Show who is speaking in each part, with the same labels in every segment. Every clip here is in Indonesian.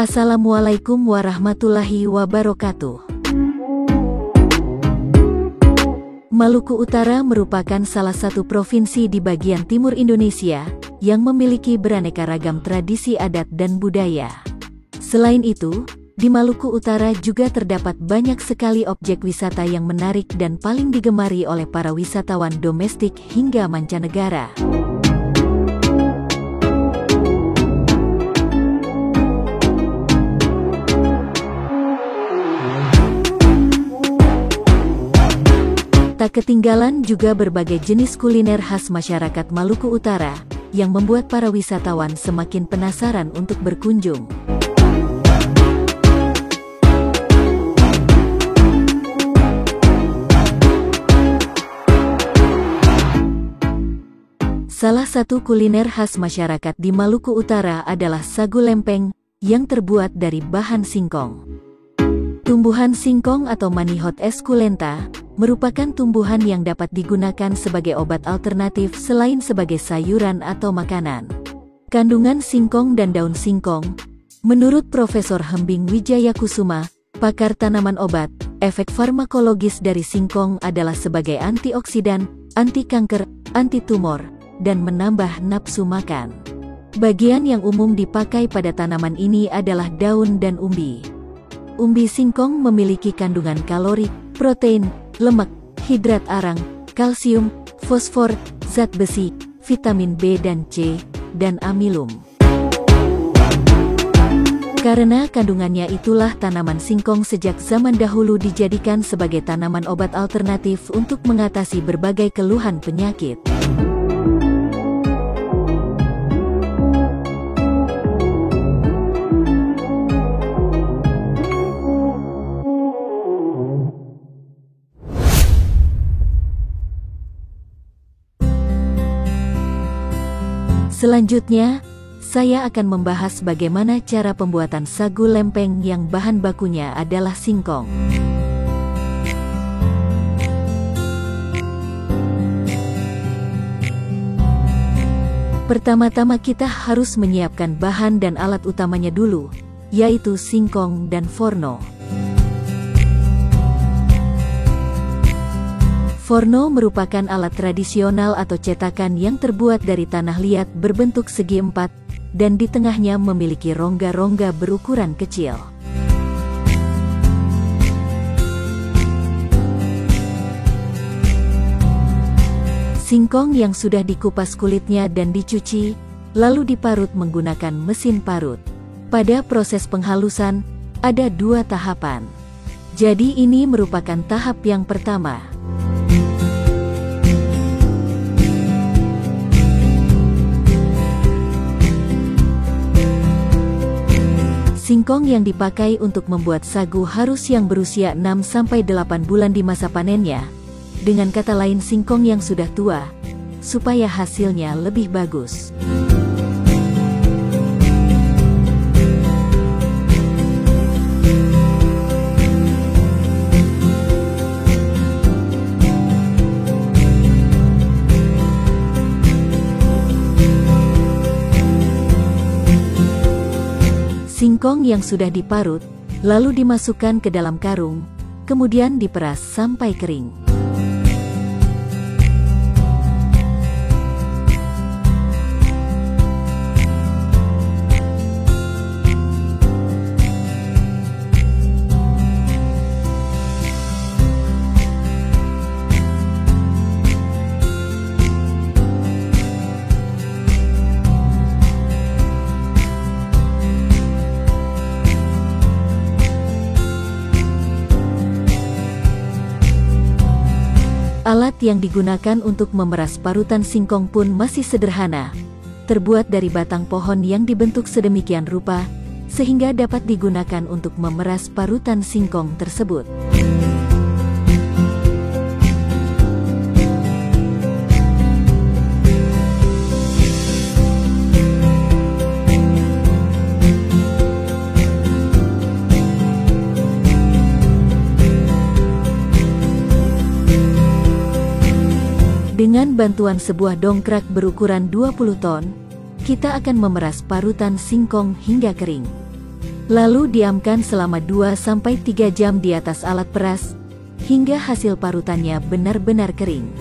Speaker 1: Assalamualaikum warahmatullahi wabarakatuh. Maluku Utara merupakan salah satu provinsi di bagian timur Indonesia yang memiliki beraneka ragam tradisi adat dan budaya. Selain itu, di Maluku Utara juga terdapat banyak sekali objek wisata yang menarik dan paling digemari oleh para wisatawan domestik hingga mancanegara. Tak ketinggalan juga berbagai jenis kuliner khas masyarakat Maluku Utara, yang membuat para wisatawan semakin penasaran untuk berkunjung. Salah satu kuliner khas masyarakat di Maluku Utara adalah sagu lempeng, yang terbuat dari bahan singkong. Tumbuhan singkong atau Manihot esculenta merupakan tumbuhan yang dapat digunakan sebagai obat alternatif selain sebagai sayuran atau makanan. Kandungan singkong dan daun singkong, menurut Profesor Hembing Wijayakusuma, pakar tanaman obat, efek farmakologis dari singkong adalah sebagai antioksidan, anti kanker, anti tumor, dan menambah nafsu makan. Bagian yang umum dipakai pada tanaman ini adalah daun dan umbi. Umbi singkong memiliki kandungan kalori, protein, lemak, hidrat arang, kalsium, fosfor, zat besi, vitamin B dan C, dan amilum. Karena kandungannya itulah tanaman singkong sejak zaman dahulu dijadikan sebagai tanaman obat alternatif untuk mengatasi berbagai keluhan penyakit. Selanjutnya, saya akan membahas bagaimana cara pembuatan sagu lempeng yang bahan bakunya adalah singkong. Pertama-tama kita harus menyiapkan bahan dan alat utamanya dulu, yaitu singkong dan forno. Forno merupakan alat tradisional atau cetakan yang terbuat dari tanah liat berbentuk segi empat, dan di tengahnya memiliki rongga-rongga berukuran kecil. Singkong yang sudah dikupas kulitnya dan dicuci, lalu diparut menggunakan mesin parut. Pada proses penghalusan, ada 2 tahapan. Jadi ini merupakan tahap yang pertama. Singkong yang dipakai untuk membuat sagu harus yang berusia 6-8 bulan di masa panennya. Dengan kata lain singkong yang sudah tua, supaya hasilnya lebih bagus. Singkong yang sudah diparut, lalu dimasukkan ke dalam karung, kemudian diperas sampai kering. Alat yang digunakan untuk memeras parutan singkong pun masih sederhana, terbuat dari batang pohon yang dibentuk sedemikian rupa, sehingga dapat digunakan untuk memeras parutan singkong tersebut. Dengan bantuan sebuah dongkrak berukuran 20 ton, kita akan memeras parutan singkong hingga kering. Lalu diamkan selama 2-3 jam di atas alat peras, hingga hasil parutannya benar-benar kering.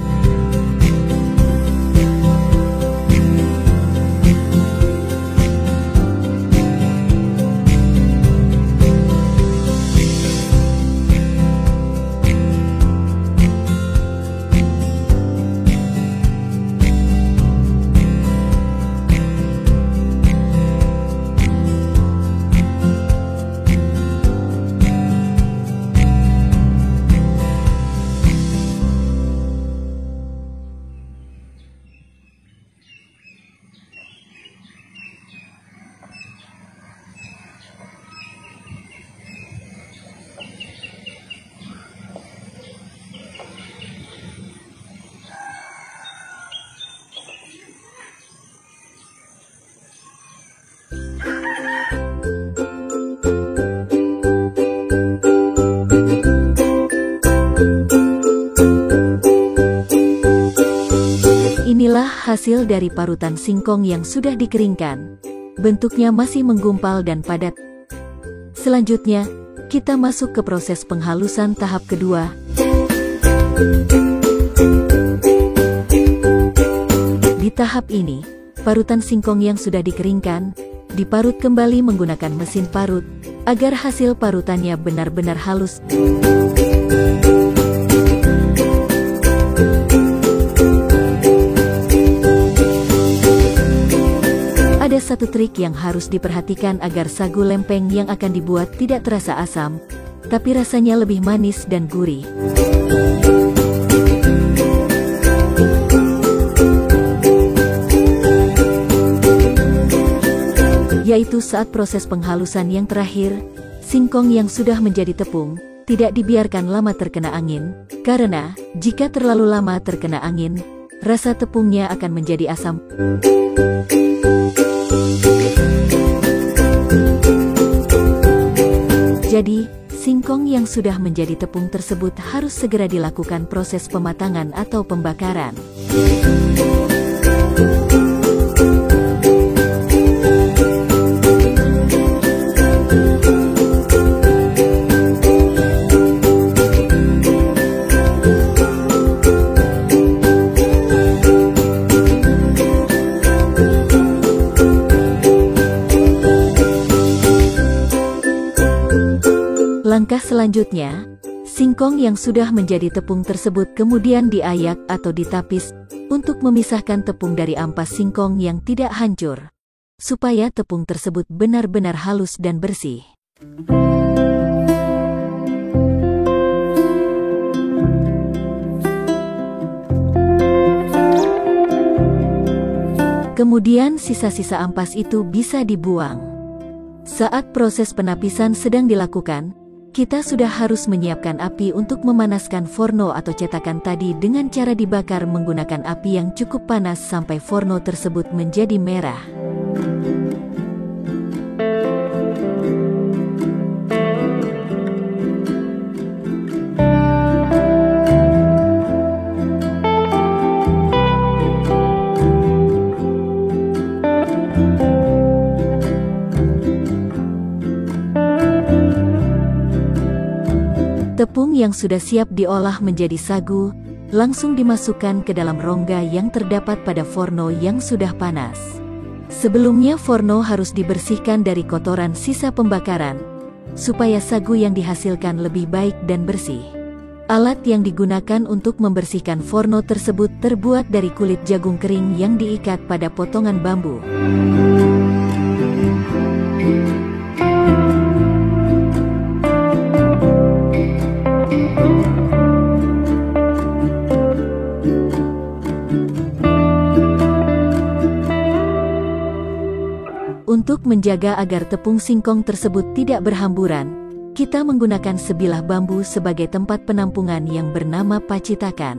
Speaker 1: Inilah hasil dari parutan singkong yang sudah dikeringkan. Bentuknya masih menggumpal dan padat. Selanjutnya, kita masuk ke proses penghalusan tahap kedua. Di tahap ini, parutan singkong yang sudah dikeringkan diparut kembali menggunakan mesin parut agar hasil parutannya benar-benar halus. Ada satu trik yang harus diperhatikan agar sagu lempeng yang akan dibuat tidak terasa asam, tapi rasanya lebih manis dan gurih. Yaitu saat proses penghalusan yang terakhir, singkong yang sudah menjadi tepung tidak dibiarkan lama terkena angin, karena jika terlalu lama terkena angin, rasa tepungnya akan menjadi asam. Jadi, singkong yang sudah menjadi tepung tersebut harus segera dilakukan proses pematangan atau pembakaran. Langkah selanjutnya, singkong yang sudah menjadi tepung tersebut kemudian diayak atau ditapis untuk memisahkan tepung dari ampas singkong yang tidak hancur, supaya tepung tersebut benar-benar halus dan bersih. Kemudian sisa-sisa ampas itu bisa dibuang. Saat proses penapisan sedang dilakukan, kita sudah harus menyiapkan api untuk memanaskan forno atau cetakan tadi dengan cara dibakar menggunakan api yang cukup panas sampai forno tersebut menjadi merah. Tepung yang sudah siap diolah menjadi sagu, langsung dimasukkan ke dalam rongga yang terdapat pada forno yang sudah panas. Sebelumnya forno harus dibersihkan dari kotoran sisa pembakaran, supaya sagu yang dihasilkan lebih baik dan bersih. Alat yang digunakan untuk membersihkan forno tersebut terbuat dari kulit jagung kering yang diikat pada potongan bambu. Untuk menjaga agar tepung singkong tersebut tidak berhamburan, kita menggunakan sebilah bambu sebagai tempat penampungan yang bernama pacitakan.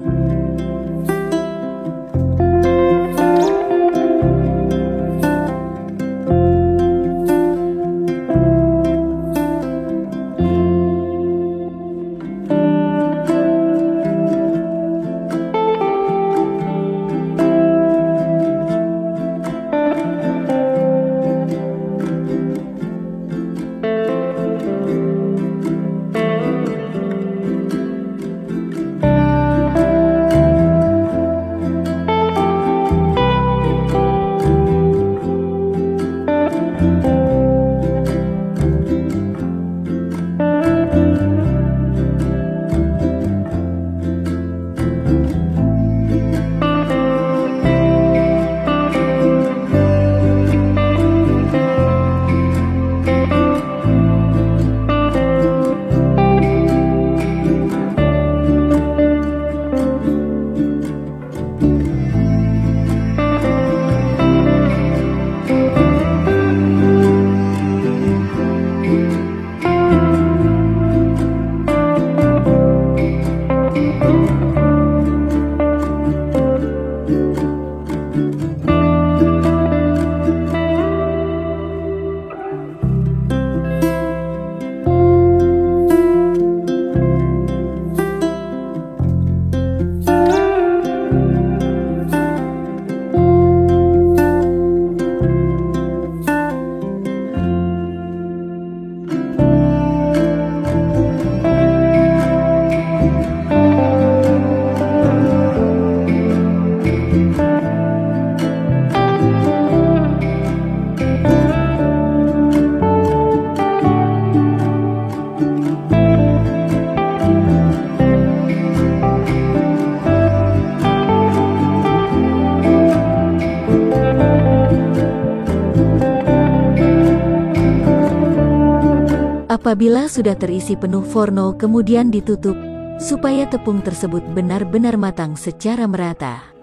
Speaker 1: Apabila sudah terisi penuh forno, kemudian ditutup, supaya tepung tersebut benar-benar matang secara merata.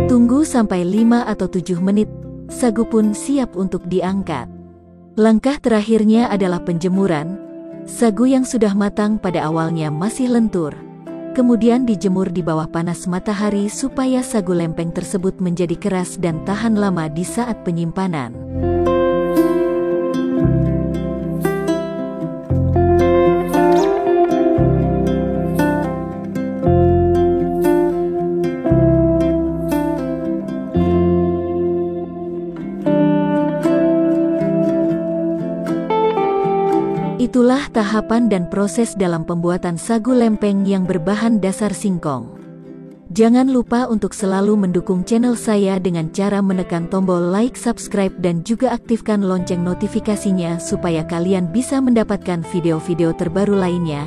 Speaker 1: Tunggu sampai 5 atau 7 menit, sagu pun siap untuk diangkat. Langkah terakhirnya adalah penjemuran. Sagu yang sudah matang pada awalnya masih lentur, kemudian dijemur di bawah panas matahari supaya sagu lempeng tersebut menjadi keras dan tahan lama di saat penyimpanan. Itulah tahapan dan proses dalam pembuatan sagu lempeng yang berbahan dasar singkong. Jangan lupa untuk selalu mendukung channel saya dengan cara menekan tombol like, subscribe, dan juga aktifkan lonceng notifikasinya supaya kalian bisa mendapatkan video-video terbaru lainnya.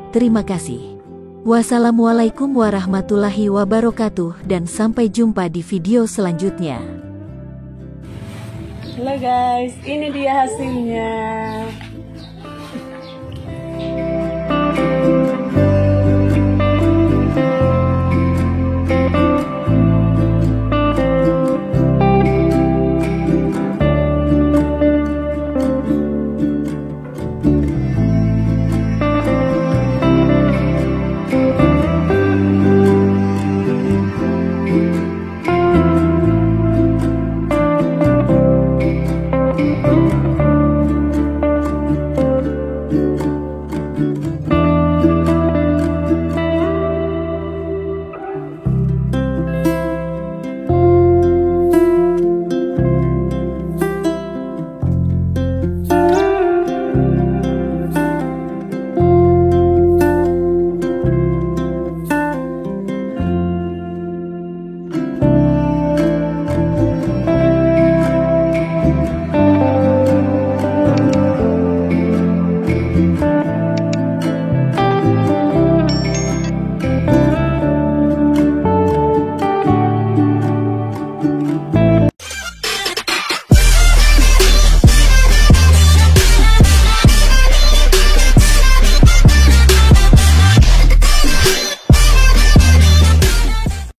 Speaker 1: Terima kasih. Wassalamualaikum warahmatullahi wabarakatuh dan sampai jumpa di video selanjutnya.
Speaker 2: Halo guys, ini dia hasilnya.